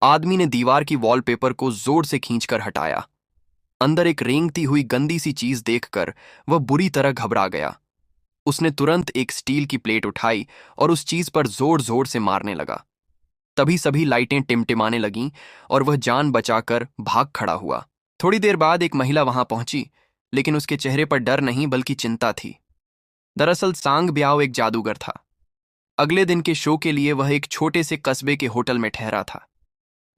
आदमी ने दीवार की वॉलपेपर को जोर से खींचकर हटाया। अंदर एक रेंगती हुई गंदी सी चीज देखकर वह बुरी तरह घबरा गया। उसने तुरंत एक स्टील की प्लेट उठाई और उस चीज पर जोर जोर से मारने लगा। तभी सभी लाइटें टिमटिमाने लगीं और वह जान बचाकर भाग खड़ा हुआ। थोड़ी देर बाद एक महिला वहां पहुंची, लेकिन उसके चेहरे पर डर नहीं बल्कि चिंता थी। दरअसल सांग ब्याओ एक जादूगर था। अगले दिन के शो के लिए वह एक छोटे से कस्बे के होटल में ठहरा था।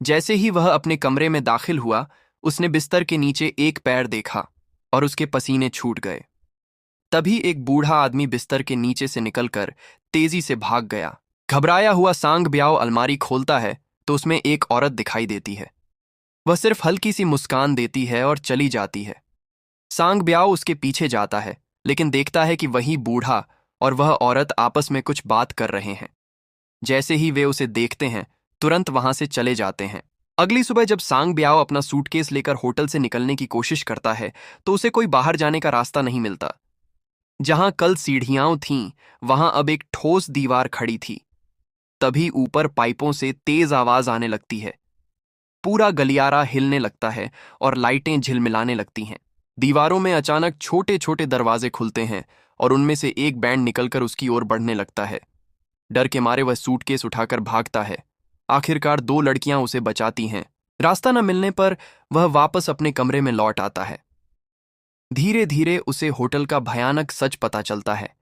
जैसे ही वह अपने कमरे में दाखिल हुआ, उसने बिस्तर के नीचे एक पैर देखा और उसके पसीने छूट गए। तभी एक बूढ़ा आदमी बिस्तर के नीचे से निकलकर तेजी से भाग गया। घबराया हुआ सांग ब्याओ अलमारी खोलता है तो उसमें एक औरत दिखाई देती है। वह सिर्फ हल्की सी मुस्कान देती है और चली जाती है। सांग ब्याओ उसके पीछे जाता है, लेकिन देखता है कि वही बूढ़ा और वह औरत आपस में कुछ बात कर रहे हैं। जैसे ही वे उसे देखते हैं, तुरंत वहां से चले जाते हैं। अगली सुबह जब सांग ब्याओ अपना सूटकेस लेकर होटल से निकलने की कोशिश करता है तो उसे कोई बाहर जाने का रास्ता नहीं मिलता। जहां कल सीढ़ियां थीं, वहां अब एक ठोस दीवार खड़ी थी। तभी ऊपर पाइपों से तेज आवाज आने लगती है। पूरा गलियारा हिलने लगता है और लाइटें झिलमिलाने लगती हैं। दीवारों में अचानक छोटे छोटे दरवाजे खुलते हैं और उनमें से एक बैंड निकलकर उसकी ओर बढ़ने लगता है। डर के मारे वह सूटकेस उठाकर भागता है। आखिरकार दो लड़कियां उसे बचाती हैं। रास्ता न मिलने पर वह वापस अपने कमरे में लौट आता है। धीरे धीरे उसे होटल का भयानक सच पता चलता है।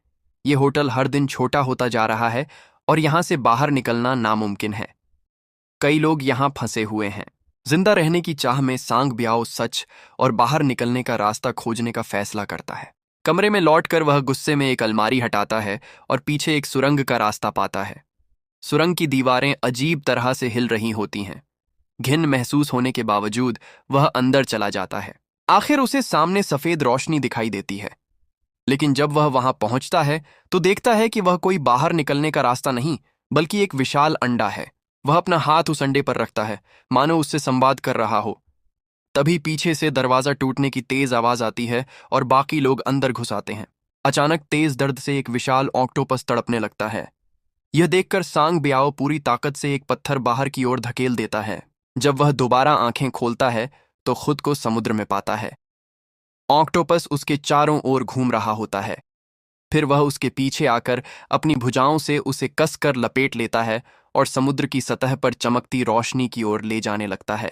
ये होटल हर दिन छोटा होता जा रहा है और यहां से बाहर निकलना नामुमकिन है। कई लोग यहां फंसे हुए हैं। जिंदा रहने की चाह में सांग ब्याओ सच और बाहर निकलने का रास्ता खोजने का फैसला करता है। कमरे में लौटकर वह गुस्से में एक अलमारी हटाता है और पीछे एक सुरंग का रास्ता पाता है। सुरंग की दीवारें अजीब तरह से हिल रही होती हैं। घिन महसूस होने के बावजूद वह अंदर चला जाता है। आखिर उसे सामने सफेद रोशनी दिखाई देती है, लेकिन जब वह वहां पहुंचता है तो देखता है कि वह कोई बाहर निकलने का रास्ता नहीं बल्कि एक विशाल अंडा है। वह अपना हाथ उस अंडे पर रखता है, मानो उससे संवाद कर रहा हो। तभी पीछे से दरवाजा टूटने की तेज आवाज आती है और बाकी लोग अंदर घुस आते हैं। अचानक तेज दर्द से एक विशाल ऑक्टोपस तड़पने लगता है। यह देखकर सांग ब्याओ पूरी ताकत से एक पत्थर बाहर की ओर धकेल देता है। जब वह दोबारा आंखें खोलता है तो खुद को समुद्र में पाता है। ऑक्टोपस उसके चारों ओर घूम रहा होता है। फिर वह उसके पीछे आकर अपनी भुजाओं से उसे कसकर लपेट लेता है और समुद्र की सतह पर चमकती रोशनी की ओर ले जाने लगता है।